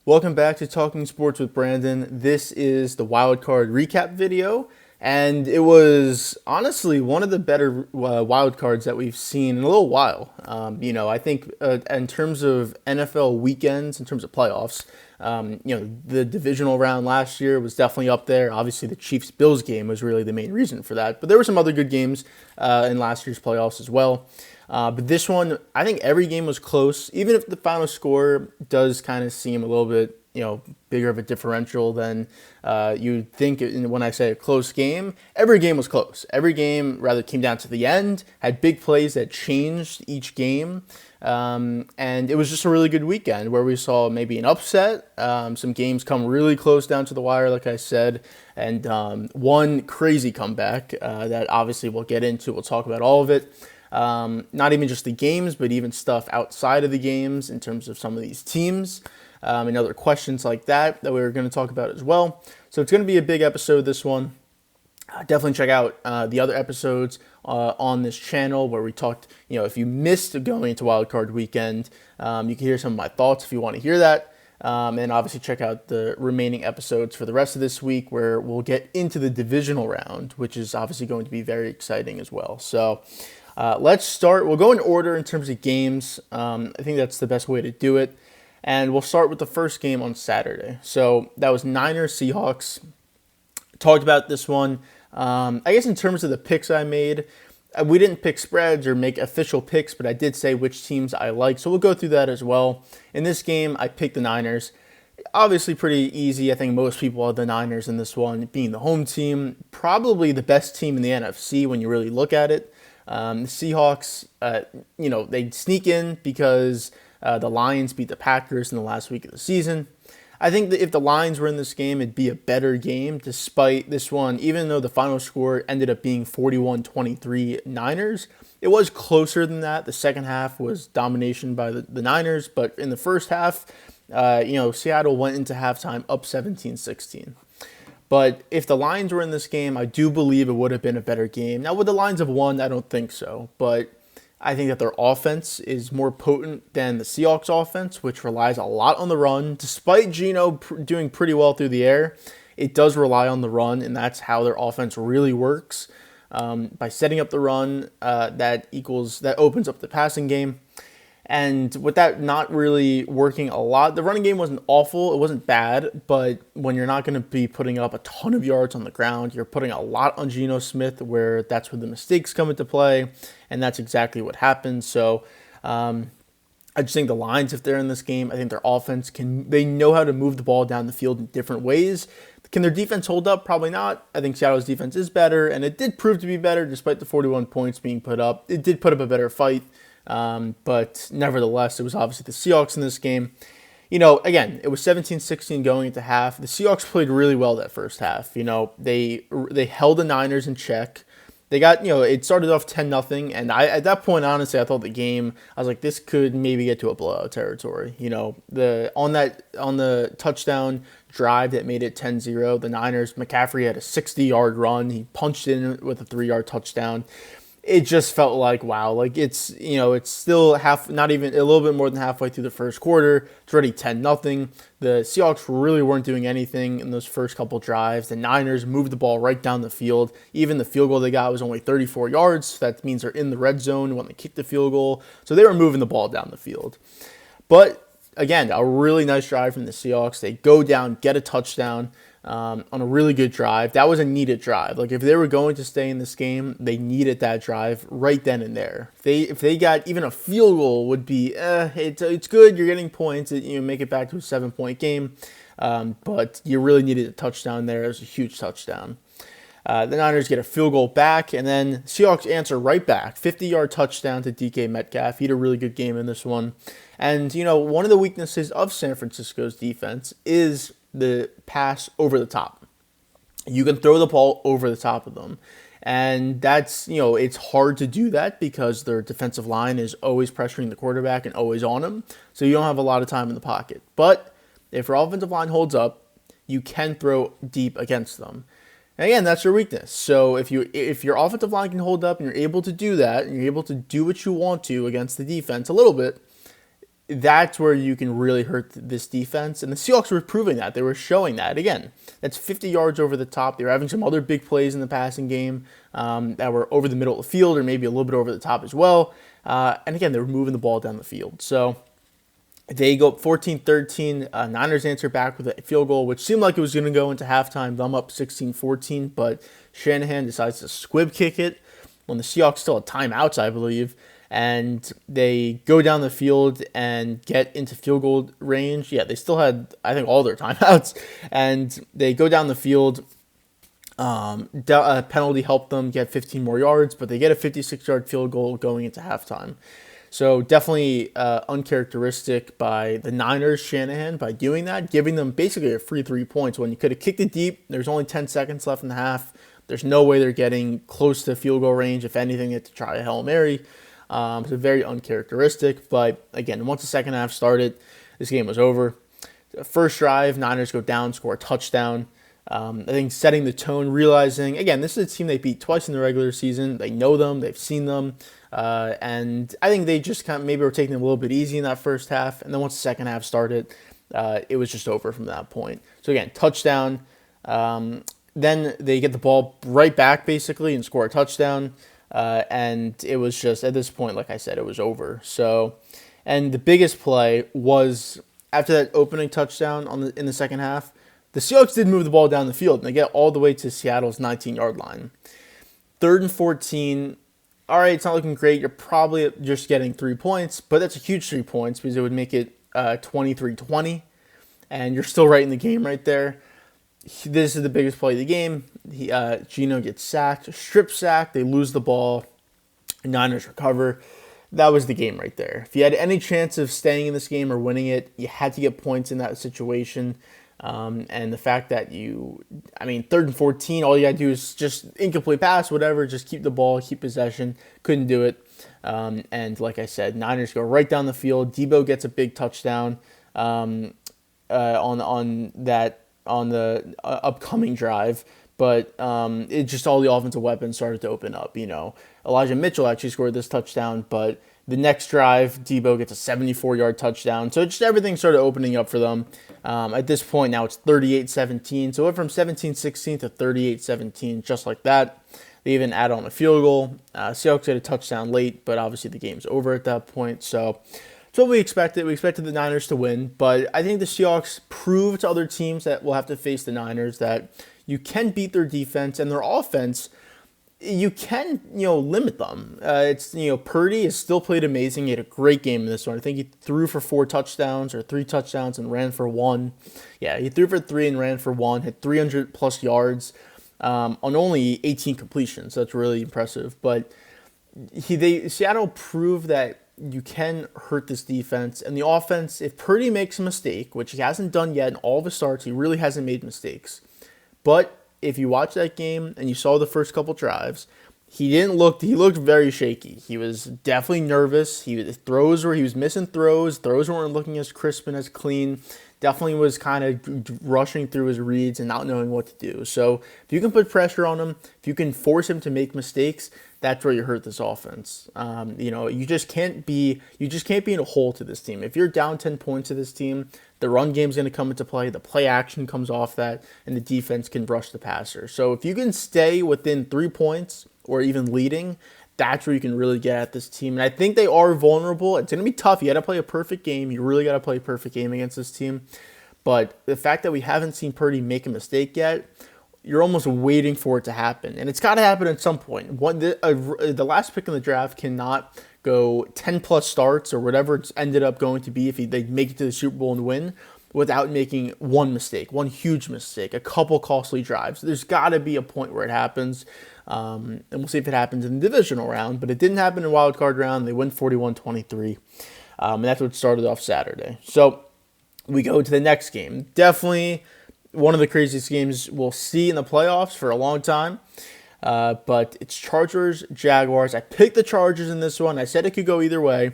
Welcome back to Talking Sports with Brandon. This is the wild card recap video, and it was honestly one of the better wild cards that we've seen in a little while. I think in terms of NFL weekends, in terms of playoffs, the divisional round last year was definitely up there. Obviously, the Chiefs-Bills game was really the main reason for that, but there were some other good games in last year's playoffs as well. But this one, I think every game was close, even if the final score does kind of seem a little bit, bigger of a differential than you'd think when I say a close game. Every game was close. Every game rather came down to the end, had big plays that changed each game. And it was just a really good weekend where we saw maybe an upset, some games come really close down to the wire, like I said, and one crazy comeback that obviously we'll get into. We'll talk about all of it. Not even just the games, but even stuff outside of the games in terms of some of these teams and other questions like that we were going to talk about as well. So it's going to be a big episode, this one. Definitely check out the other episodes on this channel where we talked, if you missed going into Wildcard Weekend, you can hear some of my thoughts if you want to hear that. And obviously check out the remaining episodes for the rest of this week where we'll get into the divisional round, which is obviously going to be very exciting as well. So let's start. We'll go in order in terms of games. I think that's the best way to do it. And we'll start with the first game on Saturday. So that was Niners-Seahawks. Talked about this one. I guess in terms of the picks I made, we didn't pick spreads or make official picks, but I did say which teams I like. So we'll go through that as well. In this game, I picked the Niners. Obviously pretty easy. I think most people have the Niners in this one, being the home team. Probably the best team in the NFC when you really look at it. The Seahawks, they sneak in because the Lions beat the Packers in the last week of the season. I think that if the Lions were in this game, it'd be a better game despite this one. Even though the final score ended up being 41-23 Niners, it was closer than that. The second half was domination by the Niners, but in the first half, Seattle went into halftime up 17-16. But if the Lions were in this game, I do believe it would have been a better game. Now, would the Lions have won? I don't think so. But I think that their offense is more potent than the Seahawks offense, which relies a lot on the run. Despite Geno doing pretty well through the air, it does rely on the run, and that's how their offense really works. By setting up the run, that opens up the passing game. And with that not really working a lot, the running game wasn't awful. It wasn't bad, but when you're not going to be putting up a ton of yards on the ground, you're putting a lot on Geno Smith, where that's where the mistakes come into play, and that's exactly what happened. So I just think the Lions, if they're in this game, I think their offense they know how to move the ball down the field in different ways. Can their defense hold up? Probably not. I think Seattle's defense is better, and it did prove to be better despite the 41 points being put up. It did put up a better fight. But nevertheless, it was obviously the Seahawks in this game. Again, it was 17-16 going into half. The Seahawks played really well that first half. They held the Niners in check. They got, it started off 10-0, and at that point, honestly, I thought the game, I was like, this could maybe get to a blowout territory. On the touchdown drive that made it 10-0, the Niners, McCaffrey had a 60-yard run. He punched in with a 3-yard touchdown. It just felt like, wow, like it's still not even a little bit more than halfway through the first quarter. It's already 10-0. The Seahawks really weren't doing anything in those first couple drives. The Niners moved the ball right down the field. Even the field goal they got was only 34 yards. That means they're in the red zone when they kick the field goal. So they were moving the ball down the field. But again, a really nice drive from the Seahawks. They go down, get a touchdown. On a really good drive. That was a needed drive. Like if they were going to stay in this game, they needed that drive right then and there. If they got even a field goal, would be it's good. You're getting points. Make it back to a 7-point game, but you really needed a touchdown there. It was a huge touchdown. The Niners get a field goal back, and then Seahawks answer right back. 50-yard touchdown to DK Metcalf. He had a really good game in this one. And one of the weaknesses of San Francisco's defense is the pass over the top. You can throw the ball over the top of them. And that's, it's hard to do that because their defensive line is always pressuring the quarterback and always on him. So you don't have a lot of time in the pocket. But if your offensive line holds up, you can throw deep against them. And again, that's your weakness. So if your offensive line can hold up and you're able to do that, and you're able to do what you want to against the defense a little bit, that's where you can really hurt this defense. And the Seahawks were proving that. They were showing that. Again, that's 50 yards over the top. They were having some other big plays in the passing game that were over the middle of the field or maybe a little bit over the top as well. And again, they were moving the ball down the field. So they go up 14-13. Niners answer back with a field goal, which seemed like it was going to go into halftime. Them up 16-14, but Shanahan decides to squib kick it when the Seahawks still had timeouts, I believe. And they go down the field and get into field goal range. Yeah, they still had, I think, all their timeouts. And they go down the field. A penalty helped them get 15 more yards, but they get a 56-yard field goal going into halftime. So definitely uncharacteristic by the Niners, Shanahan, by doing that, giving them basically a free 3 points when you could have kicked it deep. There's only 10 seconds left in the half. There's no way they're getting close to field goal range. If anything, they have to try a Hail Mary. So very uncharacteristic. But again, once the second half started, this game was over. First drive, Niners go down, score a touchdown. I think setting the tone, realizing, again, this is a team they beat twice in the regular season. They know them. They've seen them. And I think they just kind of maybe were taking them a little bit easy in that first half. And then once the second half started, it was just over from that point. So again, touchdown. Then they get the ball right back, basically, and score a touchdown. And it was just, at this point, like I said, it was over. So, and the biggest play was after that opening touchdown in the second half, the Seahawks did move the ball down the field, and they get all the way to Seattle's 19-yard line. 3rd and 14. All right, it's not looking great. You're probably just getting 3 points, but that's a huge 3 points because it would make it 23-20, and you're still right in the game right there. This is the biggest play of the game. Geno gets sacked, strip sacked. They lose the ball. Niners recover. That was the game right there. If you had any chance of staying in this game or winning it, you had to get points in that situation. And the fact that 3rd and 14, all you got to do is just incomplete pass, whatever, just keep the ball, keep possession. Couldn't do it. And like I said, Niners go right down the field. Debo gets a big touchdown on the upcoming drive. But it just all the offensive weapons started to open up. Elijah Mitchell actually scored this touchdown, but the next drive, Debo gets a 74-yard touchdown. So just everything started opening up for them. At this point, now it's 38-17. So it went from 17-16 to 38-17, just like that. They even add on a field goal. Seahawks get a touchdown late, but obviously the game's over at that point. So it's what we expected. We expected the Niners to win, but I think the Seahawks proved to other teams that will have to face the Niners that you can beat their defense and their offense. You can, limit them. Purdy has still played amazing. He had a great game in this one. I think he threw for 4 touchdowns or 3 touchdowns and ran for 1. Yeah, he threw for 3 and ran for 1. Had 300-plus yards on only 18 completions. So that's really impressive. But Seattle proved that you can hurt this defense. And the offense, if Purdy makes a mistake, which he hasn't done yet in all of his starts, he really hasn't made mistakes. But if you watch that game and you saw the first couple drives, he looked very shaky. He was definitely nervous. He was missing throws. Throws weren't looking as crisp and as clean. Definitely was kind of rushing through his reads and not knowing what to do. So if you can put pressure on him, if you can force him to make mistakes, that's where you hurt this offense. You just can't be in a hole to this team. If you're down 10 points to this team, the run game's going to come into play. The play action comes off that, and the defense can rush the passer. So if you can stay within 3 points or even leading, that's where you can really get at this team. And I think they are vulnerable. It's going to be tough. You got to play a perfect game. You really got to play a perfect game against this team. But the fact that we haven't seen Purdy make a mistake yet, you're almost waiting for it to happen. And it's got to happen at some point. The last pick in the draft cannot go 10-plus starts or whatever it's ended up going to be if they make it to the Super Bowl and win without making one mistake, one huge mistake, a couple costly drives. There's got to be a point where it happens. And we'll see if it happens in the divisional round. But it didn't happen in wild card round. They win 41-23. And that's what started off Saturday. So we go to the next game. Definitely one of the craziest games we'll see in the playoffs for a long time. But it's Chargers-Jaguars. I picked the Chargers in this one. I said it could go either way.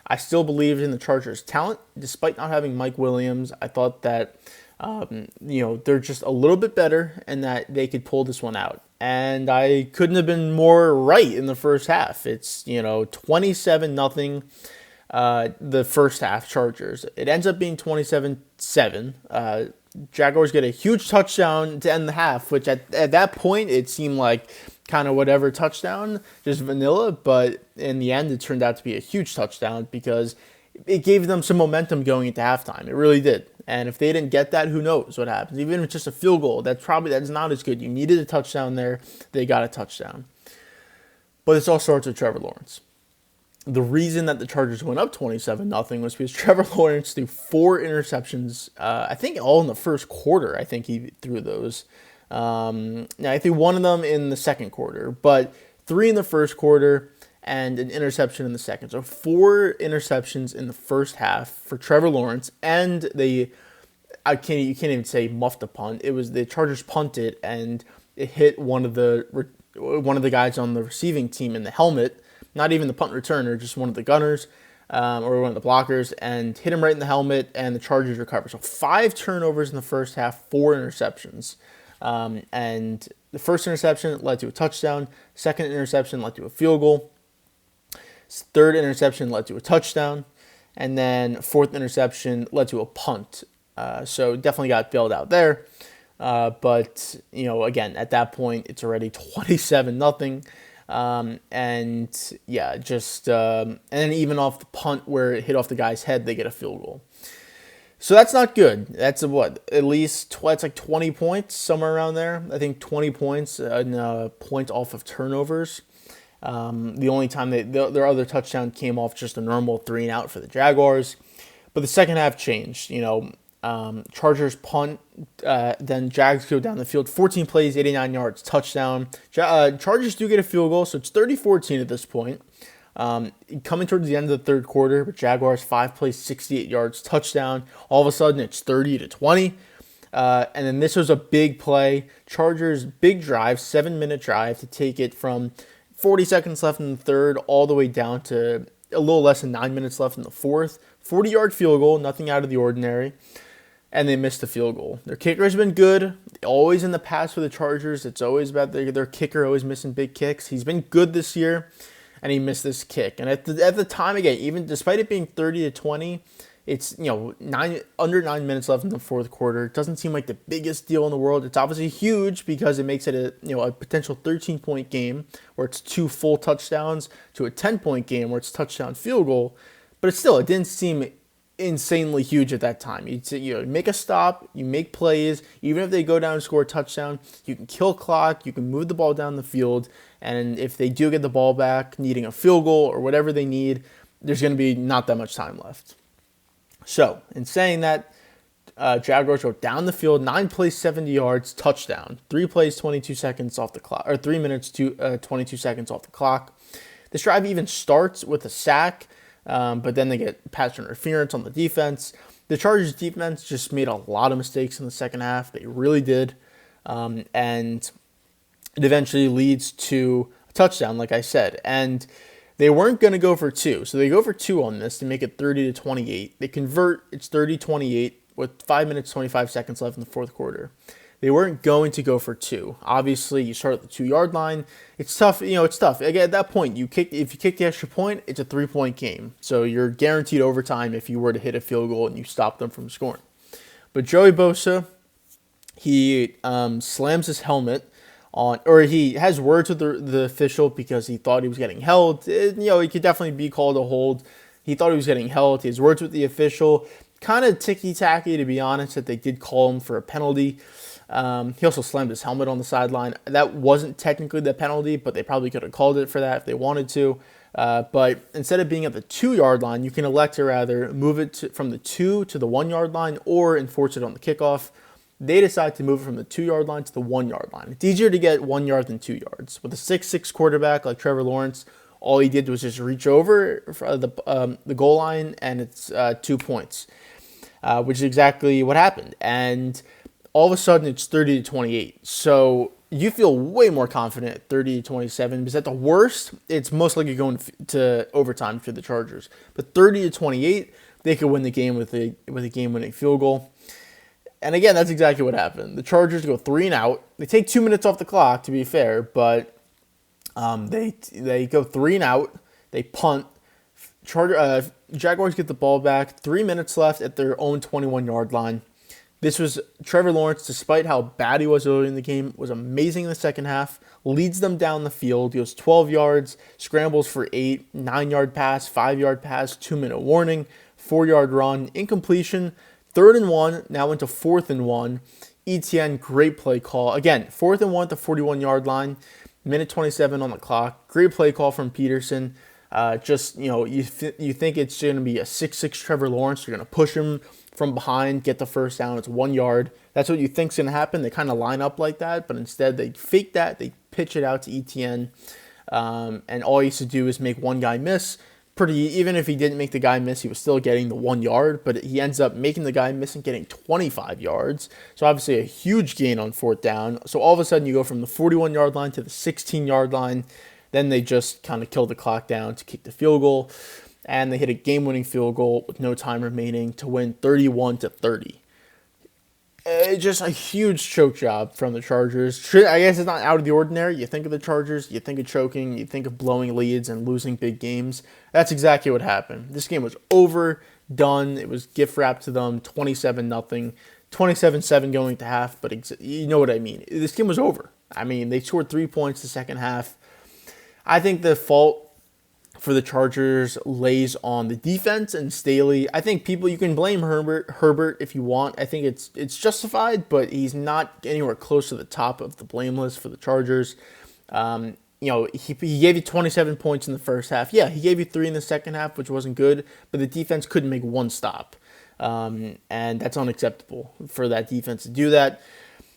I still believed in the Chargers' talent, despite not having Mike Williams. I thought that, they're just a little bit better and that they could pull this one out. And I couldn't have been more right in the first half. It's, 27-0. the first half Chargers. It ends up being 27-7. Jaguars get a huge touchdown to end the half, which at that point it seemed like kind of whatever touchdown, just vanilla. But in the end, it turned out to be a huge touchdown because it gave them some momentum going into halftime. It really did. And if they didn't get that, who knows what happens? Even if it's just a field goal, that's not as good. You needed a touchdown there. They got a touchdown. But this all starts with Trevor Lawrence. The reason that the Chargers went up 27-0 was because Trevor Lawrence threw 4 interceptions. I think all in the first quarter. I think he threw those. I threw one of them in the second quarter, but 3 in the first quarter and an interception in the second. So 4 interceptions in the first half for Trevor Lawrence, and you can't even say muffed a punt. It was the Chargers punted and it hit one of the guys on the receiving team in the helmet. Not even the punt returner, just one of the gunners or one of the blockers, and hit him right in the helmet, and the Chargers recover. So 5 turnovers in the first half, 4 interceptions. And the first interception led to a touchdown. Second interception led to a field goal. Third interception led to a touchdown. And then fourth interception led to a punt. So definitely got bailed out there. But, again, at that point, it's already 27-0. And then even off the punt where it hit off the guy's head, they get a field goal. So that's not good. That's at least it's like 20 points, somewhere around there. I think 20 points and point off of turnovers. The only time their other touchdown came off just a normal 3-and-out for the Jaguars. But the second half changed. Chargers punt, then Jags go down the field, 14 plays, 89 yards, touchdown. Chargers do get a field goal, so it's 30-14 at this point. Coming towards the end of the third quarter, but Jaguars 5 plays, 68 yards, touchdown. All of a sudden, it's 30-20. And then this was a big play. Chargers, big drive, 7-minute drive to take it from 40 seconds left in the third all the way down to a little less than 9 minutes left in the fourth. 40-yard field goal, nothing out of the ordinary. And they missed the field goal. Their kicker has been good. Always in the past for the Chargers, it's always about their kicker always missing big kicks. He's been good this year, and he missed this kick. And at the time, again, even despite it being 30-20, it's under 9 minutes left in the fourth quarter. It doesn't seem like the biggest deal in the world. It's obviously huge because it makes it a potential 13-point game where it's 2 full touchdowns to a 10-point game where it's touchdown field goal. But it didn't seem insanely huge at that time. You make a stop, you make plays, even if they go down and score a touchdown, you can kill clock, you can move the ball down the field, and if they do get the ball back, needing a field goal or whatever they need, there's going to be not that much time left. So, in saying that, Jaguars go down the field, 9 plays, 70 yards, touchdown. 3 plays, 22 seconds off the clock, or 3 minutes, 22 seconds off the clock. This drive even starts with a sack, but then they get pass interference on the defense. The Chargers defense just made a lot of mistakes in the second half. They really did. And it eventually leads to a touchdown, like I said. And they weren't going to go for 2. So they go for 2 on this to make it 30-28. They convert. It's 30-28 with 5 minutes, 25 seconds left in the fourth quarter. They weren't going to go for 2. Obviously, you start at the 2-yard line. It's tough. It's tough. Again, at that point, if you kick the extra point, it's a 3-point game. So you're guaranteed overtime if you were to hit a field goal and you stop them from scoring. But Joey Bosa, he slams his helmet on, or he has words with the official because he thought he was getting held. He could definitely be called a hold. He thought he was getting held. He has words with the official. Kind of ticky-tacky, to be honest, that they did call him for a penalty. He also slammed his helmet on the sideline. That wasn't technically the penalty, but they probably could have called it for that if they wanted to. But instead of being at the 2-yard line, you can elect to rather move it from the 2 to the 1-yard line or enforce it on the kickoff. They decide to move it from the 2-yard line to the 1-yard line. It's easier to get 1 yard than 2 yards. With a 6'6" quarterback like Trevor Lawrence, all he did was just reach over the goal line, and it's 2 points, which is exactly what happened. And all of a sudden, it's 30-28. So you feel way more confident at 30-27 because at the worst, it's most likely going to overtime for the Chargers. But 30-28, they could win the game with a game-winning field goal. And again, that's exactly what happened. The Chargers go 3-and-out. They take 2 minutes off the clock, to be fair, but they go 3-and-out. They punt. Jaguars get the ball back. 3 minutes left at their own 21-yard line. This was Trevor Lawrence, despite how bad he was early in the game, was amazing in the second half. Leads them down the field. He goes 12 yards, scrambles for 8, 9-yard pass, 5-yard pass, 2-minute warning, 4-yard run, incompletion, 3rd and 1, now into 4th and 1. ETN, great play call. Again, 4th and 1 at the 41-yard line, minute 27 on the clock. Great play call from Peterson. You think it's going to be a 6'6" Trevor Lawrence. You're going to push him from behind, get the first down. It's 1 yard. That's what you think's going to happen. They kind of line up like that, but instead they fake that. They pitch it out to ETN, and all he used to do is make one guy miss. Even if he didn't make the guy miss, he was still getting the 1 yard, but he ends up making the guy miss and getting 25 yards. So obviously a huge gain on 4th down. So all of a sudden you go from the 41-yard line to the 16-yard line. Then they just kind of kill the clock down to kick the field goal, and they hit a game-winning field goal with no time remaining to win 31-30. Just a huge choke job from the Chargers. I guess it's not out of the ordinary. You think of the Chargers, you think of choking, you think of blowing leads and losing big games. That's exactly what happened. This game was over, done. It was gift wrapped to them, 27-0, 27-7 going to half, but you know what I mean. This game was over. I mean, they scored 3 points the second half. I think the fault for the Chargers lays on the defense and Staley. I think you can blame Herbert if you want. I think it's justified, but he's not anywhere close to the top of the blame list for the Chargers. He gave you 27 points in the first half. Yeah, he gave you 3 in the second half, which wasn't good, but the defense couldn't make one stop. And that's unacceptable for that defense to do that.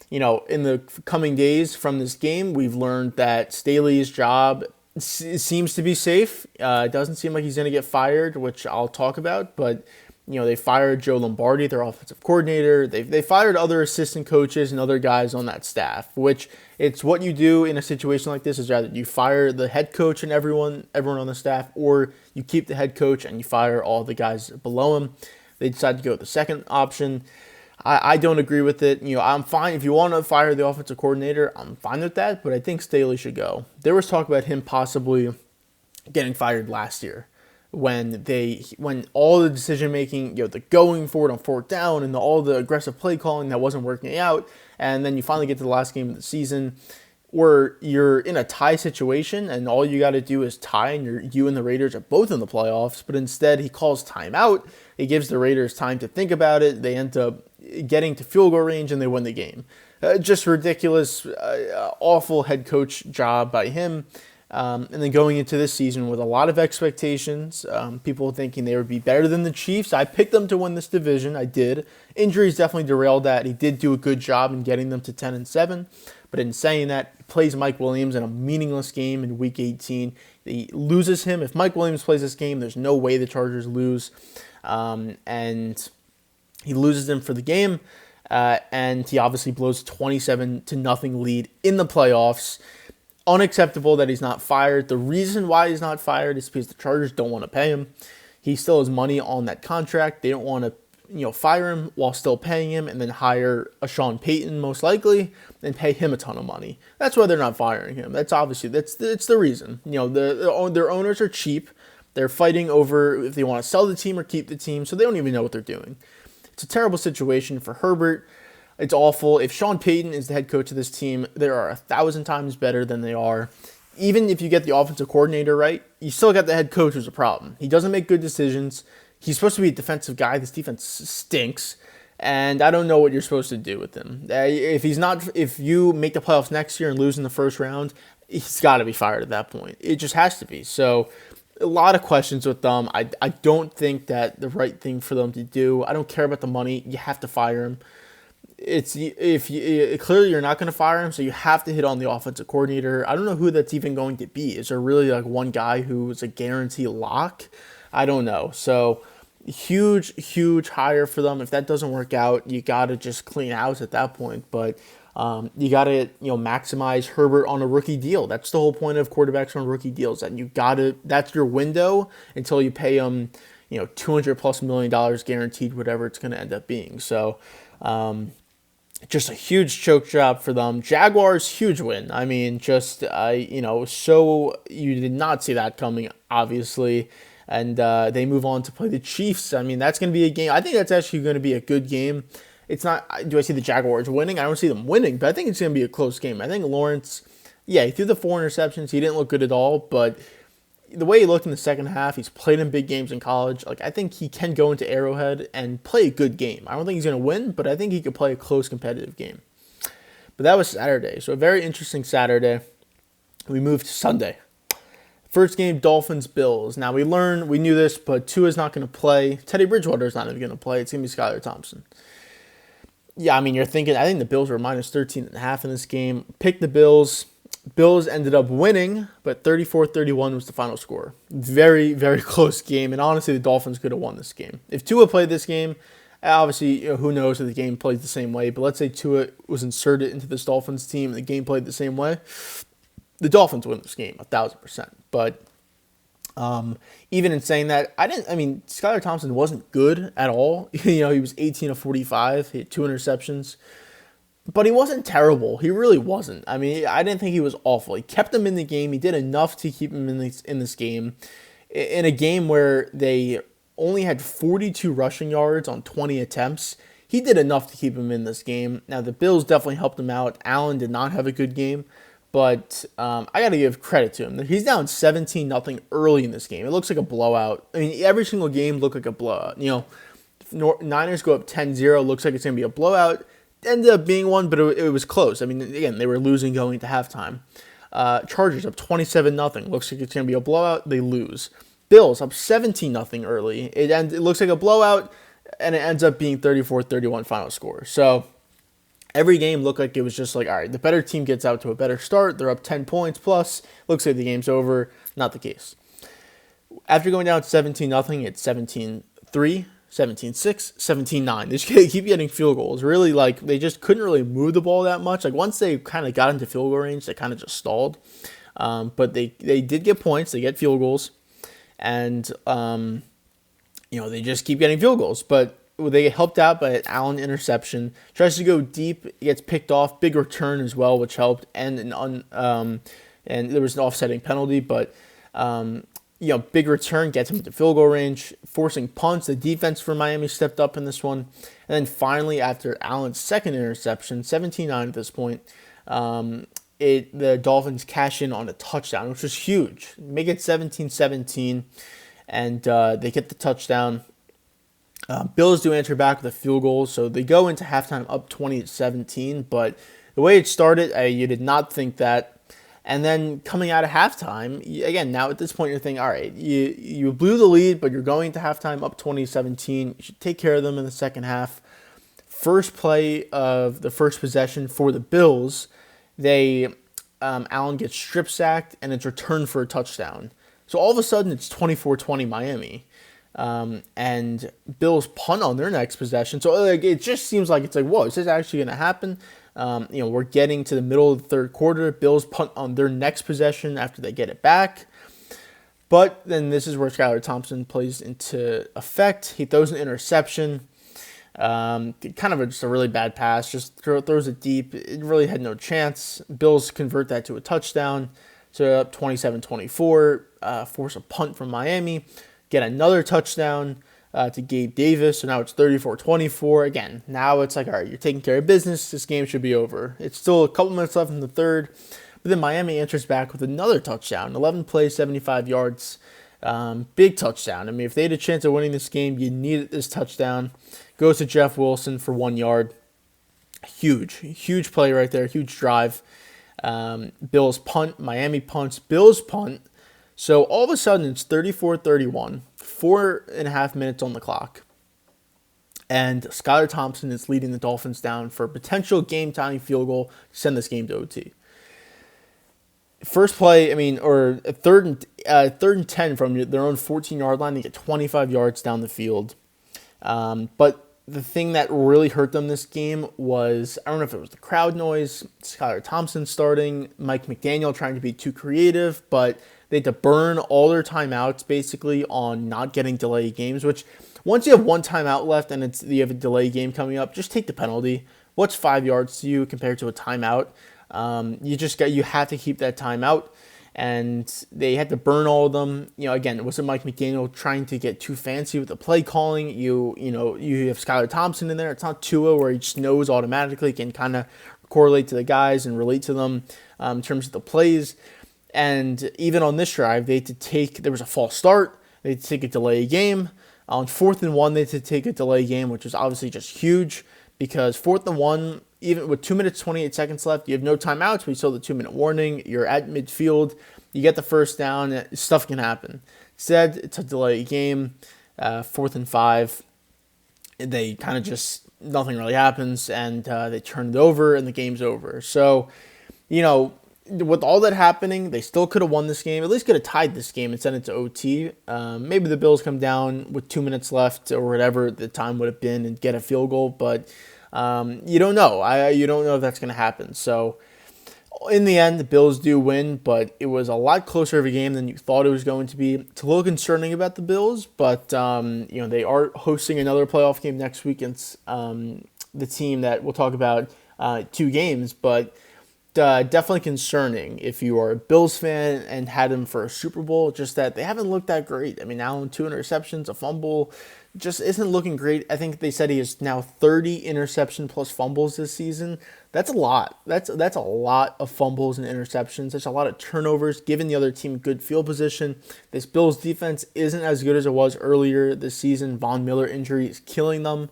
In the coming days from this game, we've learned that Staley's job seems to be safe. It doesn't seem like he's going to get fired, which I'll talk about. But, they fired Joe Lombardi, their offensive coordinator. They fired other assistant coaches and other guys on that staff, which it's what you do in a situation like this is either you fire the head coach and everyone on the staff, or you keep the head coach and you fire all the guys below him. They decided to go with the second option. I don't agree with it. I'm fine. If you want to fire the offensive coordinator, I'm fine with that, but I think Staley should go. There was talk about him possibly getting fired last year when all the decision making, the going for it on 4th down and all the aggressive play calling that wasn't working out, and then you finally get to the last game of the season where you're in a tie situation and all you got to do is tie, and you and the Raiders are both in the playoffs, but instead he calls timeout. He gives the Raiders time to think about it. They end up getting to field goal range and they win the game. Just ridiculous, awful head coach job by him. And then going into this season with a lot of expectations, people thinking they would be better than the Chiefs. I picked them to win this division. I did. Injuries definitely derailed that. He did do a good job in getting them to 10-7. But in saying that, he plays Mike Williams in a meaningless game in Week 18. He loses him. If Mike Williams plays this game, there's no way the Chargers lose. And he loses them for the game. And he obviously blows 27-0 lead in the playoffs. Unacceptable that he's not fired. The reason why he's not fired is because the Chargers don't want to pay him. He still has money on that contract. They don't want to fire him while still paying him and then hire a Sean Payton most likely and pay him a ton of money. That's why they're not firing him. That's the reason. Their owners are cheap. They're fighting over if they want to sell the team or keep the team, so they don't even know what they're doing. It's a terrible situation for Herbert. It's awful. If Sean Payton is the head coach of this team, they are 1,000 times better than they are. Even if you get the offensive coordinator right, you still got the head coach who's a problem. He doesn't make good decisions. He's supposed to be a defensive guy. This defense stinks, and I don't know what you're supposed to do with him. If you make the playoffs next year and lose in the first round, he's got to be fired at that point. It just has to be. So a lot of questions with them. I don't think that the right thing for them to do. I don't care about the money. You have to fire him. Clearly you're not going to fire him, so you have to hit on the offensive coordinator. I don't know who that's even going to be. Is there really one guy who's a guarantee lock? I don't know. So huge hire for them. If that doesn't work out, you got to just clean house at that point. But you got to maximize Herbert on a rookie deal. That's the whole point of quarterbacks on rookie deals. That's your window until you pay him $200+ million guaranteed, whatever it's going to end up being. So just a huge choke job for them. Jaguars, huge win. I mean, so you did not see that coming, obviously. and they move on to play the Chiefs. I mean, that's going to be a game. I think that's actually going to be a good game. It's not. Do I see the Jaguars winning? I don't see them winning, but I think it's going to be a close game. I think Lawrence, yeah, he threw the 4 interceptions. He didn't look good at all, but the way he looked in the second half, he's played in big games in college. Like, I think he can go into Arrowhead and play a good game. I don't think he's going to win, but I think he could play a close competitive game. But that was Saturday, so a very interesting Saturday. We moved to Sunday. First game, Dolphins-Bills. Now, we knew this, but Tua's not going to play. Teddy Bridgewater's not even going to play. It's going to be Skylar Thompson. Yeah, I mean, you're thinking, I think the Bills were minus 13.5 in this game. Pick the Bills. Bills ended up winning, but 34-31 was the final score. Very, very close game, and honestly, the Dolphins could have won this game. If Tua played this game, obviously, who knows if the game played the same way, but let's say Tua was inserted into this Dolphins team and the game played the same way, the Dolphins win this game 1,000%. But even in saying that, Skylar Thompson wasn't good at all. He was 18 of 45, he had 2 interceptions. But he wasn't terrible. He really wasn't. I mean, I didn't think he was awful. He kept them in the game. He did enough to keep them in this game. In a game where they only had 42 rushing yards on 20 attempts, he did enough to keep them in this game. Now, the Bills definitely helped him out. Allen did not have a good game, but I got to give credit to him. He's down 17-0 early in this game. It looks like a blowout. I mean, every single game looked like a blowout. Niners go up 10-0. Looks like it's going to be a blowout. Ended up being one, but it was close. I mean, again, they were losing going to halftime. Chargers up 27-0. Looks like it's going to be a blowout. They lose. Bills up 17-0 early. It looks like a blowout, and it ends up being 34-31 final score. So every game looked like it was just like, all right, the better team gets out to a better start. They're up 10 points plus. Looks like the game's over. Not the case. After going down 17-0, it's 17-3. 17-6, 17-9. They just keep getting field goals. Really, they just couldn't really move the ball that much. Once they kind of got into field goal range, they kind of just stalled. But they did get points. They get field goals. And, they just keep getting field goals. But they get helped out by an Allen interception. Tries to go deep, gets picked off. Big return as well, which helped. And there was an offsetting penalty, but big return gets him to field goal range, forcing punts. The defense for Miami stepped up in this one. And then finally, after Allen's second interception, 17-9 at this point, the Dolphins cash in on a touchdown, which was huge. Make it 17-17, and they get the touchdown. Bills do answer back with a field goal, so they go into halftime up 20-17, but the way it started, you did not think that. And then coming out of halftime, again, now at this point you're thinking, all right, you blew the lead, but you're going to halftime up 20-17. You should take care of them in the second half. First play of the first possession for the Bills, Allen gets strip sacked and it's returned for a touchdown. So all of a sudden it's 24-20 Miami. And Bills punt on their next possession. So it just seems like it's like, whoa, is this actually going to happen? We're getting to the middle of the third quarter. Bills punt on their next possession after they get it back. But then this is where Skylar Thompson plays into effect. He throws an interception. Kind of just a really bad pass. Just throws it deep. It really had no chance. Bills convert that to a touchdown. So up 27-24. Force a punt from Miami. Get another touchdown to Gabe Davis. So now it's 34-24. Again, now it's like, all right, you're taking care of business. This game should be over. It's still a couple minutes left in the third. But then Miami answers back with another touchdown. 11 plays, 75 yards. Big touchdown. I mean, if they had a chance of winning this game, you needed this touchdown. Goes to Jeff Wilson for 1 yard. Huge play right there. Huge drive. Bills punt. Miami punts. Bills punt. So all of a sudden, it's 34-31, 4.5 minutes on the clock. And Skylar Thompson is leading the Dolphins down for a potential game-tying field goal to send this game to OT. First play, or third and 10 from their own 14-yard line. They get 25 yards down the field. But the thing that really hurt them this game was, I don't know if it was the crowd noise, Skylar Thompson starting, Mike McDaniel trying to be too creative, but they had to burn all their timeouts basically on not getting delay games, which once you have one timeout left and you have a delay game coming up, just take the penalty. What's 5 yards to you compared to a timeout? You have to keep that timeout. and they had to burn all of them. Again, it wasn't Mike McDaniel trying to get too fancy with the play calling. You have Skylar Thompson in there. It's not Tua where he just knows automatically, can kind of correlate to the guys and relate to them in terms of the plays. And even on this drive, there was a false start. They had to take a delay game. On 4th and 1, they had to take a delay game, which was obviously just huge because 4th and 1, even with 2 minutes, 28 seconds left, you have no timeouts, but you still have the 2-minute warning. You're at midfield. You get the first down. Stuff can happen. Instead, it's a delay game. 4th and 5, they kind of just, nothing really happens, and they turn it over, and the game's over. So, with all that happening, they still could have won this game. At least could have tied this game and sent it to OT. Maybe the Bills come down with 2 minutes left or whatever the time would have been and get a field goal, but you don't know. You don't know if that's going to happen. So in the end, the Bills do win, but it was a lot closer of a game than you thought it was going to be. It's a little concerning about the Bills, but they are hosting another playoff game next week against the team that we'll talk about 2 games, but definitely concerning if you are a Bills fan and had them for a Super Bowl, just that they haven't looked that great. I mean, Allen, 2 interceptions, a fumble, just isn't looking great. I think they said he has now 30 interception plus fumbles this season. That's a lot. That's a lot of fumbles and interceptions. That's a lot of turnovers, giving the other team good field position. This Bills defense isn't as good as it was earlier this season. Von Miller injury is killing them.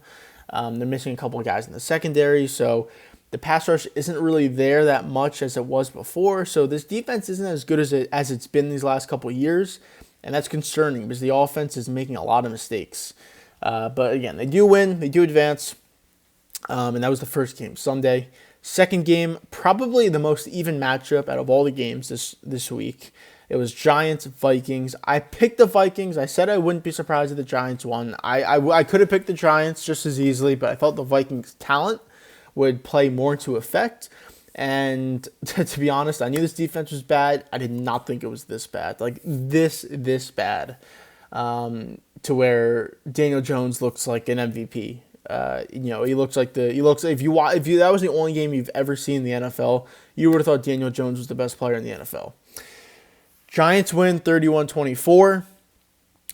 They're missing a couple of guys in the secondary, so the pass rush isn't really there that much as it was before, so this defense isn't as good as it's been these last couple of years, and that's concerning because the offense is making a lot of mistakes. But again, they do win, they do advance, and that was the first game, Sunday. Second game, probably the most even matchup out of all the games this week. It was Giants-Vikings. I picked the Vikings. I said I wouldn't be surprised if the Giants won. I could have picked the Giants just as easily, but I felt the Vikings' talent would play more into effect. And to be honest, I knew this defense was bad. I did not think it was this bad. Like this bad. To where Daniel Jones looks like an MVP. He looks if that was the only game you've ever seen in the NFL, you would have thought Daniel Jones was the best player in the NFL. Giants win 31-24.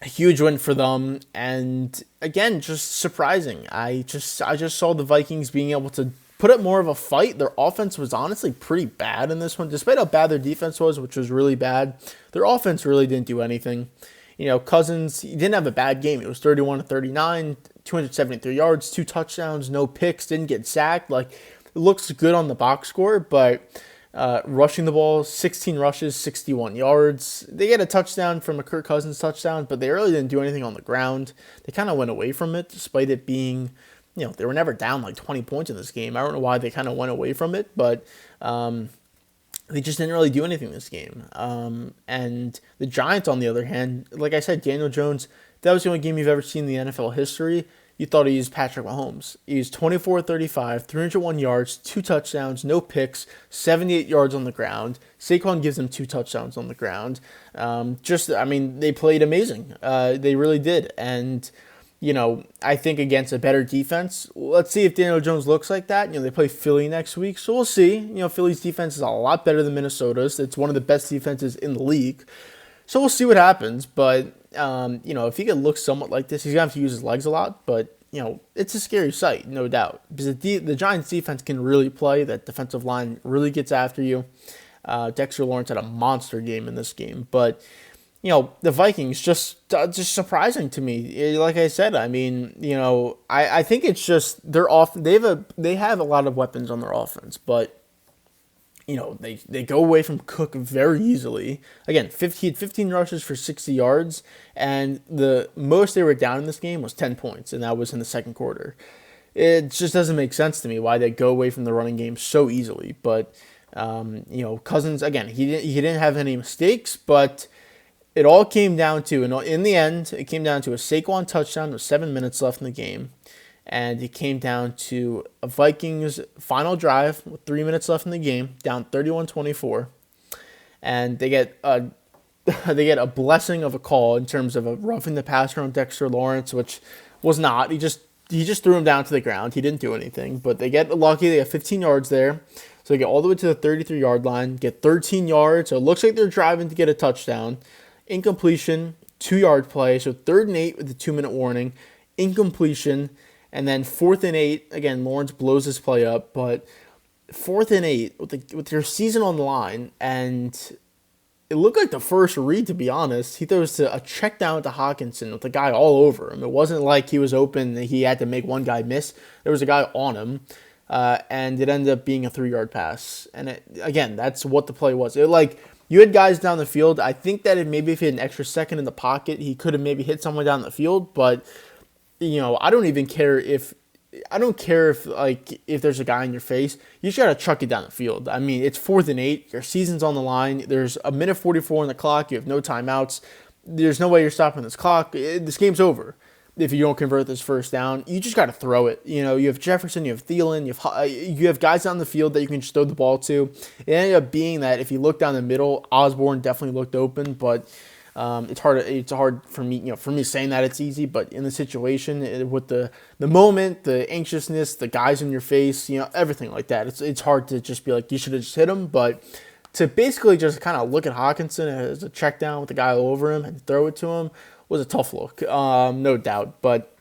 A huge win for them, and again, just surprising. I just saw the Vikings being able to put up more of a fight. Their offense was honestly pretty bad in this one, despite how bad their defense was, which was really bad. Their offense really didn't do anything. Cousins, he didn't have a bad game. It was 31-39, 273 yards, 2 touchdowns, no picks, didn't get sacked. Like, it looks good on the box score, but rushing the ball, 16 rushes, 61 yards. They get a touchdown from a Kirk Cousins touchdown, but they really didn't do anything on the ground. They kind of went away from it, despite it being, they were never down like 20 points in this game. I don't know why they kind of went away from it, but they just didn't really do anything this game. And the Giants, on the other hand, like I said, Daniel Jones, that was the only game you've ever seen in the NFL history. You thought he used Patrick Mahomes. He used 24-35, 301 yards, 2 touchdowns, no picks, 78 yards on the ground. Saquon gives them 2 touchdowns on the ground. They played amazing. They really did. And, I think against a better defense, let's see if Daniel Jones looks like that. They play Philly next week, so we'll see. Philly's defense is a lot better than Minnesota's. It's one of the best defenses in the league. So we'll see what happens, but if he can look somewhat like this, he's going to have to use his legs a lot, but, it's a scary sight, no doubt, because the Giants' defense can really play. That defensive line really gets after you. Dexter Lawrence had a monster game in this game, but, the Vikings just surprising to me. Like I said, I think it's just they have a lot of weapons on their offense, but they go away from Cook very easily. Again, 15 rushes for 60 yards, and the most they were down in this game was 10 points, and that was in the second quarter. It just doesn't make sense to me why they go away from the running game so easily. But, Cousins, again, he didn't have any mistakes, but it all came down to, in the end, it came down to a Saquon touchdown with 7 minutes left in the game. And it came down to a Vikings final drive with 3 minutes left in the game, down 31-24. And they get a blessing of a call in terms of a roughing the passer on Dexter Lawrence, which was not. He just he just threw him down to the ground. He didn't do anything, but they get lucky. They have 15 yards there. So they get all the way to the 33-yard line, get 13 yards. So it looks like they're driving to get a touchdown. Incompletion, 2-yard play. So 3rd and 8 with a 2-minute warning. Incompletion. And then 4th and 8. Again, Lawrence blows this play up, but 4th and 8 with their season on the line, and it looked like the first read, to be honest. He throws to a check down to Hawkinson with the guy all over him. It wasn't like he was open and he had to make one guy miss. There was a guy on him, and it ended up being a 3-yard pass. And again, that's what the play was. You had guys down the field. I think that if he had an extra second in the pocket, he could have maybe hit someone down the field. But I don't even care if. I don't care if there's a guy in your face. You just gotta chuck it down the field. I mean, it's 4th and 8. Your season's on the line. There's a minute 44 on the clock. You have no timeouts. There's no way you're stopping this clock. This game's over if you don't convert this first down. You just gotta throw it. You have Jefferson, you have Thielen, you have guys on the field that you can just throw the ball to. It ended up being that if you look down the middle, Osborne definitely looked open, but. It's hard for me saying that it's easy, but in the situation with the moment, the anxiousness, the guys in your face, everything like that, it's hard to just be like, you should have just hit him. But to basically just kind of look at Hawkinson as a check down with the guy all over him and throw it to him was a tough look, no doubt. But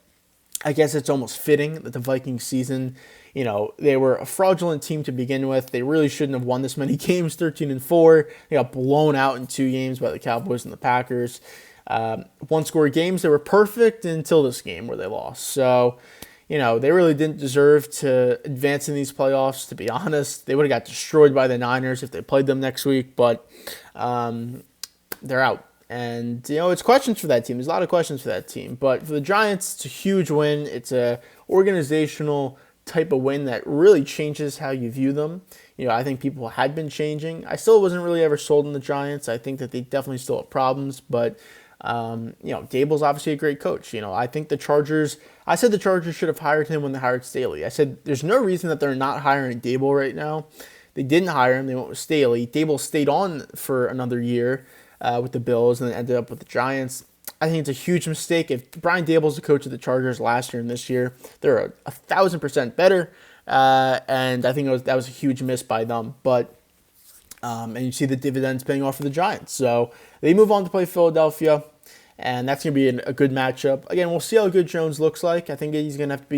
I guess it's almost fitting that the Vikings season, they were a fraudulent team to begin with. They really shouldn't have won this many games, 13-4. They got blown out in 2 games by the Cowboys and the Packers. One-score games, they were perfect until this game where they lost. So, they really didn't deserve to advance in these playoffs, to be honest. They would have got destroyed by the Niners if they played them next week, but they're out. And, it's questions for that team. There's a lot of questions for that team. But for the Giants, it's a huge win. It's a organizational type of win that really changes how you view them. I think people had been changing. I still wasn't really ever sold on the Giants. I think that they definitely still have problems. But, Dable's obviously a great coach. I think I said the Chargers should have hired him when they hired Staley. I said there's no reason that they're not hiring Dable right now. They didn't hire him. They went with Staley. Dable stayed on for another year with the Bills and then ended up with the Giants. I think it's a huge mistake. If Brian Dable's the coach of the Chargers last year and this year, they're 1,000% better. And I think that was a huge miss by them. But and you see the dividends paying off for the Giants. So they move on to play Philadelphia, and that's going to be a good matchup. Again, we'll see how good Jones looks like. I think he's going to have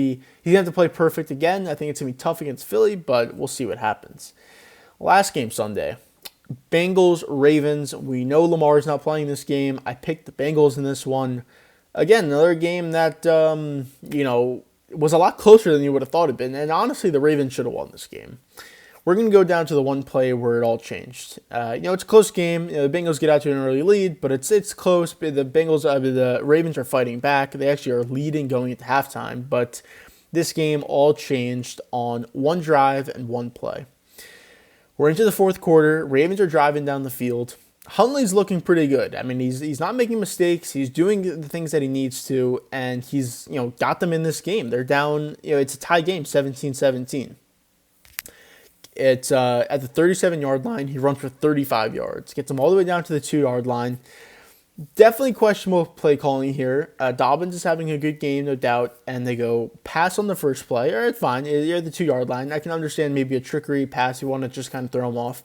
to play perfect again. I think it's going to be tough against Philly, but we'll see what happens. Last game Sunday. Bengals, Ravens. We know Lamar's not playing this game. I picked the Bengals in this one. Again, another game that, was a lot closer than you would have thought it'd been. And honestly, the Ravens should have won this game. We're going to go down to the one play where it all changed. It's a close game. The Bengals get out to an early lead, but it's close. The Ravens are fighting back. They actually are leading going into halftime. But this game all changed on one drive and one play. We're into the 4th quarter. Ravens are driving down the field. Huntley's looking pretty good. I mean, he's not making mistakes. He's doing the things that he needs to, and he's got them in this game. They're down. It's a tie game, 17-17. It's at the 37-yard line. He runs for 35 yards. Gets them all the way down to the 2-yard line. Definitely questionable play calling here. Dobbins is having a good game, no doubt, and they go pass on the first play. All right, fine. You're at the 2-yard line. I can understand maybe a trickery pass. You want to just kind of throw him off.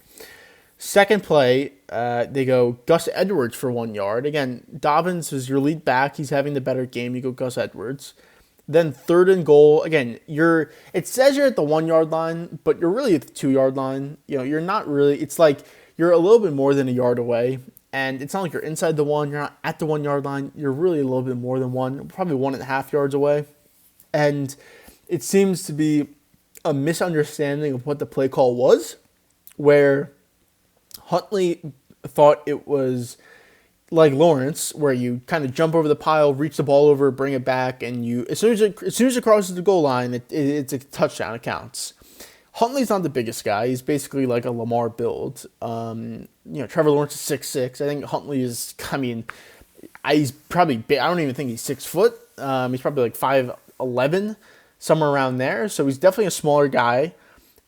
Second play, they go Gus Edwards for 1 yard. Again, Dobbins is your lead back. He's having the better game. You go Gus Edwards. Then 3rd and goal. Again, it says you're at the 1-yard line, but you're really at the 2-yard line. You're not really. It's like you're a little bit more than a yard away. And it's not like you're inside the 1. You're not at the 1-yard line. You're really a little bit more than 1, probably 1.5 yards away. And it seems to be a misunderstanding of what the play call was, where Huntley thought it was like Lawrence, where you kind of jump over the pile, reach the ball over, bring it back, and as soon as it crosses the goal line, it's a touchdown. It counts. Huntley's not the biggest guy. He's basically like a Lamar build. Trevor Lawrence is 6'6". I think Huntley is, he's probably big. I don't even think he's 6 foot. He's probably like 5'11", somewhere around there. So he's definitely a smaller guy.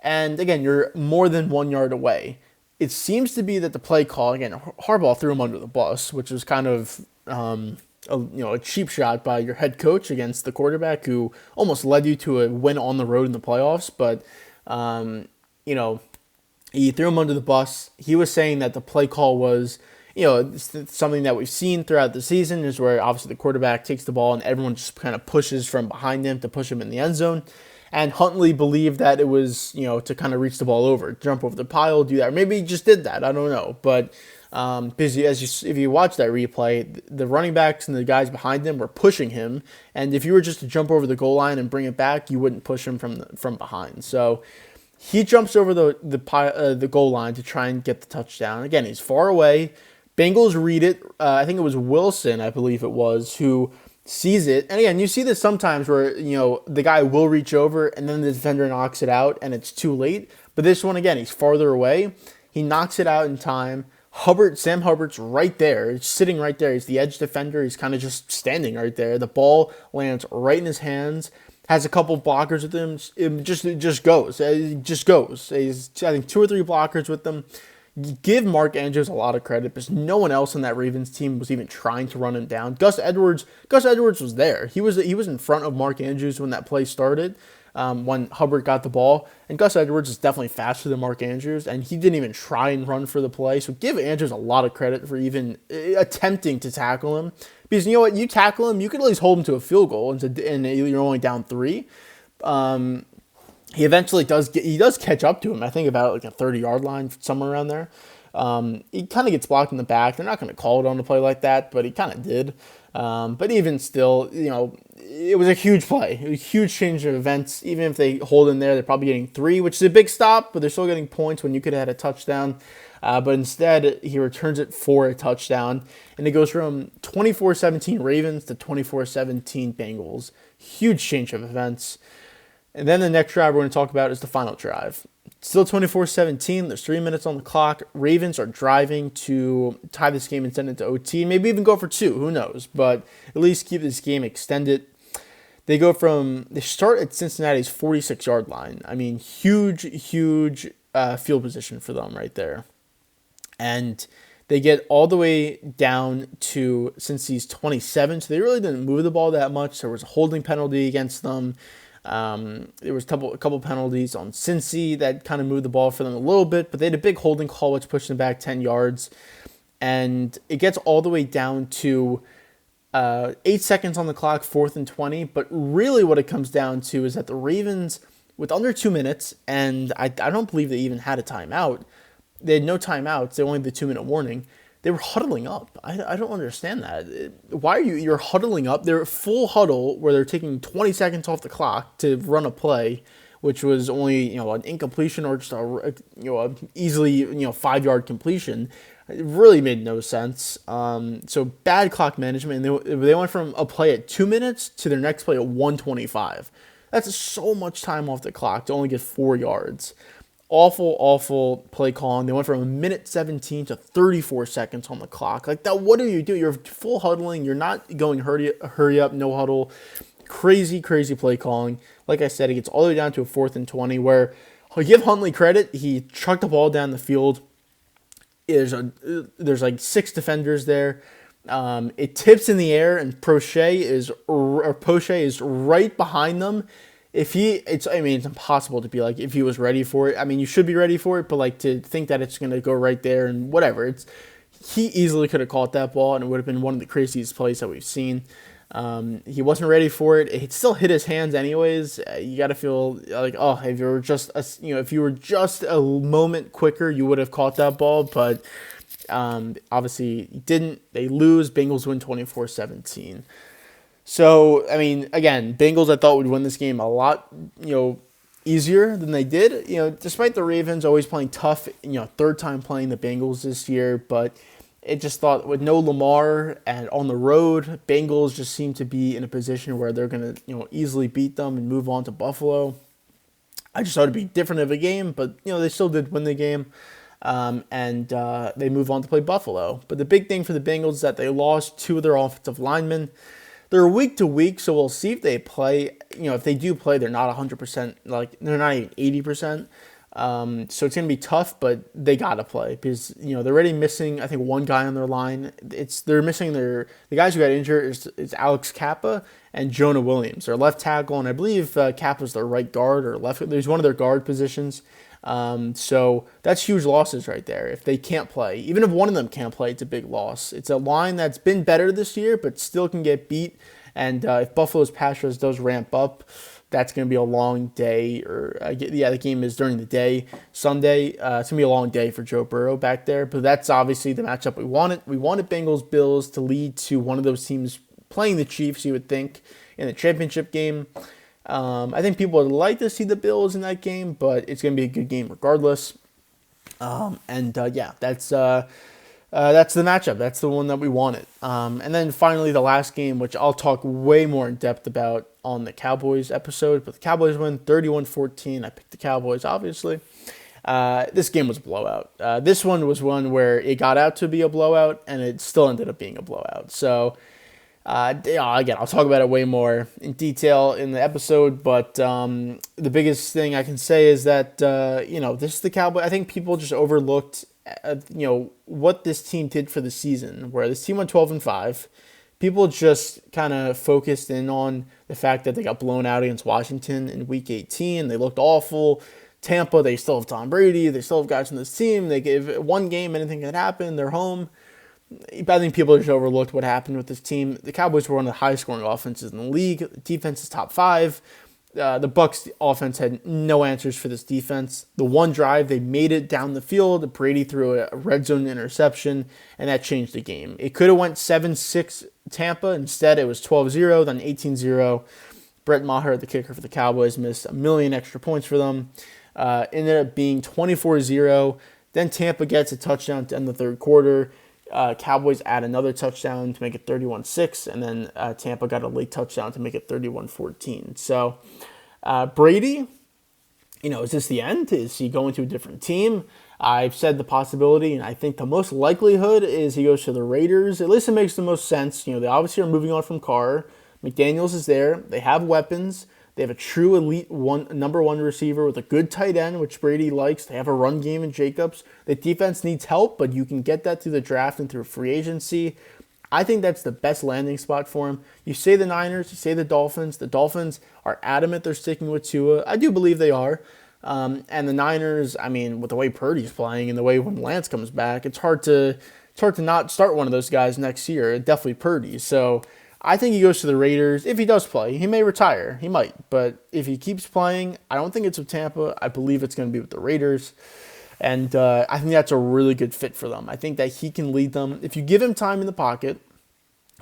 And again, you're more than 1 yard away. It seems to be that the play call, again, Harbaugh threw him under the bus, which was kind of a cheap shot by your head coach against the quarterback who almost led you to a win on the road in the playoffs. But you know, he threw him under the bus. He was saying that the play call was, something that we've seen throughout the season is where obviously the quarterback takes the ball and everyone just kind of pushes from behind him to push him in the end zone. And Huntley believed that it was, to kind of reach the ball over, jump over the pile, do that. Or maybe he just did that. I don't know. But if you watch that replay, the running backs and the guys behind him were pushing him. And if you were just to jump over the goal line and bring it back, you wouldn't push him from behind. So he jumps over the goal line to try and get the touchdown. Again, he's far away. Bengals read it. I think it was Wilson, I believe it was, who sees it. And again, you see this sometimes where, the guy will reach over and then the defender knocks it out and it's too late. But this one, again, he's farther away. He knocks it out in time. Sam Hubbard's right there. He's sitting right there. He's the edge defender. He's kind of just standing right there. The ball lands right in his hands. Has a couple blockers with him. It just goes. It just goes. He's, I think, 2 or 3 blockers with them. Give Mark Andrews a lot of credit because no one else on that Ravens team was even trying to run him down. Gus Edwards was there. He was in front of Mark Andrews when that play started, when Hubbard got the ball. And Gus Edwards is definitely faster than Mark Andrews, and he didn't even try and run for the play. So give Andrews a lot of credit for even attempting to tackle him. Because you know what? You tackle him, you could at least hold him to a field goal, and you're only down 3. He eventually does catch up to him. I think about like a 30-yard line, somewhere around there. He kind of gets blocked in the back. They're not going to call it on a play like that, but he kind of did. But even still, it was a huge play, a huge change of events. Even if they hold in there, they're probably getting 3, which is a big stop, but they're still getting points when you could have had a touchdown. But instead, he returns it for a touchdown, and it goes from 24-17 Ravens to 24-17 Bengals. Huge change of events. And then the next drive we're going to talk about is the final drive. Still 24-17. There's 3 minutes on the clock. Ravens are driving to tie this game and send it to OT. Maybe even go for 2. Who knows? But at least keep this game extended. They start at Cincinnati's 46-yard line. I mean, huge field position for them right there. And they get all the way down to Cincy's 27. So they really didn't move the ball that much. There was a holding penalty against them. There was a couple penalties on Cincy that kind of moved the ball for them a little bit, but they had a big holding call which pushed them back 10 yards. And it gets all the way down to 8 seconds on the clock, 4th and 20. But really what it comes down to is that the Ravens, with under 2 minutes, and I don't believe they even had a timeout. They had no timeouts. They only had the 2-minute warning. They were huddling up. I don't understand that. Why are you're huddling up? They're full huddle where they're taking 20 seconds off the clock to run a play, which was only an incompletion or just a easily 5-yard completion. It really made no sense. So bad clock management. And they went from a play at 2 minutes to their next play at 1:25. That's so much time off the clock to only get 4 yards. Awful play calling. They went from 1:17 to 34 seconds on the clock. Like that, what do you do? You're full huddling. You're not going hurry up, no huddle. Crazy play calling. Like I said, it gets all the way down to a 4th and 20 where I'll give Huntley credit. He chucked the ball down the field. There's like 6 defenders there. It tips in the air and Prochet is right behind them. It's impossible to be like, if he was ready for it. I mean, you should be ready for it, but like to think that it's going to go right there and whatever. He easily could have caught that ball and it would have been one of the craziest plays that we've seen. He wasn't ready for it. It still hit his hands anyways. You got to feel like, if you were just a moment quicker, you would have caught that ball, but obviously he didn't. They lose. Bengals win 24-17. So, I mean, again, Bengals I thought would win this game a lot, easier than they did. Despite the Ravens always playing tough, 3rd time playing the Bengals this year, but it just thought with no Lamar and on the road, Bengals just seem to be in a position where they're going to, easily beat them and move on to Buffalo. I just thought it'd be different of a game, but, they still did win the game. And they move on to play Buffalo. But the big thing for the Bengals is that they lost 2 of their offensive linemen. They're week to week, so we'll see if they play. If they do play, they're not 100%. Like they're not even 80%. So it's going to be tough, but they got to play because they're already missing. I think one guy on their line. They're missing the guys who got injured is Alex Kappa and Jonah Williams, their left tackle, and I believe Kappa's their right guard or left. There's one of their guard positions. So that's huge losses right there. If they can't play, even if one of them can't play, it's a big loss. It's a line that's been better this year, but still can get beat. And if Buffalo's pass rush does ramp up, that's going to be a long day. The game is during the day, Sunday. It's going to be a long day for Joe Burrow back there. But that's obviously the matchup we wanted. We wanted Bengals-Bills to lead to one of those teams playing the Chiefs, you would think, in the championship game. I think people would like to see the Bills in that game, but it's going to be a good game regardless. That's the matchup. That's the one that we wanted. And then finally, the last game, which I'll talk way more in depth about on the Cowboys episode. But the Cowboys win 31-14. I picked the Cowboys, obviously. This game was a blowout. This one was one where it got out to be a blowout, and it still ended up being a blowout. So, again, I'll talk about it way more in detail in the episode. But the biggest thing I can say is that, this is the Cowboys. I think people just overlooked what this team did for the season, where this team went 12-5. People just kind of focused in on the fact that they got blown out against Washington in Week 18. They looked awful. Tampa, they still have Tom Brady. They still have guys on this team. They gave one game, anything could happen. They're home. I think people just overlooked what happened with this team. The Cowboys were one of the highest scoring offenses in the league. The defense is top 5. The Bucs offense had no answers for this defense. The one drive, they made it down the field. Brady threw a red zone interception, and that changed the game. It could have went 7-6 Tampa. Instead, it was 12-0, then 18-0. Brett Maher, the kicker for the Cowboys, missed a million extra points for them. Ended up being 24-0. Then Tampa gets a touchdown to end the third quarter. Cowboys add another touchdown to make it 31-6, and then Tampa got a late touchdown to make it 31-14. So Brady, is this the end? Is he going to a different team? I've said the possibility, and I think the most likelihood is he goes to the Raiders. At least it makes the most sense. They obviously are moving on from Carr. McDaniels is there. They have weapons. They have a true elite number one receiver with a good tight end, which Brady likes. They have a run game in Jacobs. The defense needs help, but you can get that through the draft and through free agency. I think that's the best landing spot for him. You say the Niners, you say the Dolphins. The Dolphins are adamant they're sticking with Tua. I do believe they are. And the Niners, with the way Purdy's playing and the way when Lance comes back, it's hard to not start one of those guys next year. Definitely Purdy. So I think he goes to the Raiders. If he does play, he may retire. He might. But if he keeps playing, I don't think it's with Tampa. I believe it's going to be with the Raiders. And I think that's a really good fit for them. I think that he can lead them. If you give him time in the pocket,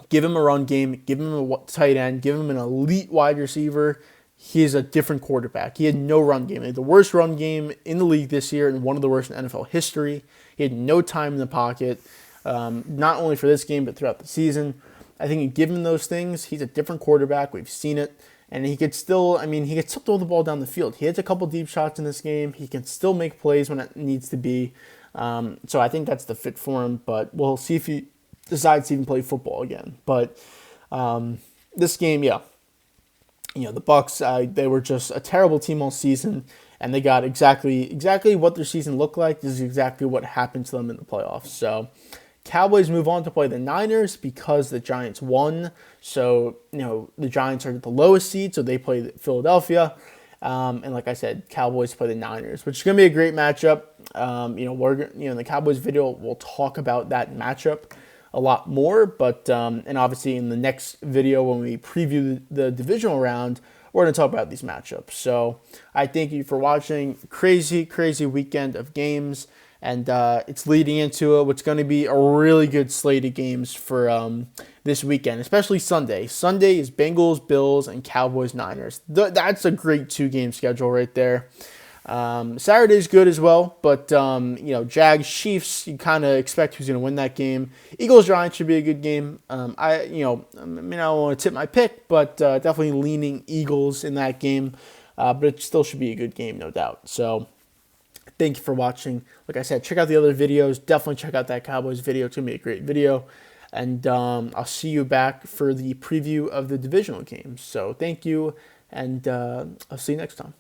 give him a run game, give him a tight end, give him an elite wide receiver, he is a different quarterback. He had no run game. He had the worst run game in the league this year and one of the worst in NFL history. He had no time in the pocket, not only for this game but throughout the season. I think you give him those things, he's a different quarterback. We've seen it. And he could still, throw the ball down the field. He hits a couple deep shots in this game. He can still make plays when it needs to be. So I think that's the fit for him. But we'll see if he decides to even play football again. But this game, yeah. The Bucs, they were just a terrible team all season. And they got exactly what their season looked like. This is exactly what happened to them in the playoffs. So Cowboys move on to play the Niners because the Giants won. So, the Giants are the lowest seed, so they play Philadelphia. And like I said, Cowboys play the Niners, which is going to be a great matchup. In the Cowboys video, we'll talk about that matchup a lot more. But, and obviously in the next video, when we preview the divisional round, we're going to talk about these matchups. So I thank you for watching. Crazy, crazy weekend of games. And it's leading into what's going to be a really good slate of games for this weekend, especially Sunday. Sunday is Bengals, Bills, and Cowboys, Niners. That's a great 2-game schedule right there. Saturday's good as well, but Jags, Chiefs, you kind of expect who's going to win that game. Eagles, Giants should be a good game. I don't want to tip my pick, but definitely leaning Eagles in that game. But it still should be a good game, no doubt. So thank you for watching. Like I said, check out the other videos. Definitely check out that Cowboys video. It's going to be a great video. And I'll see you back for the preview of the divisional games. So thank you, and I'll see you next time.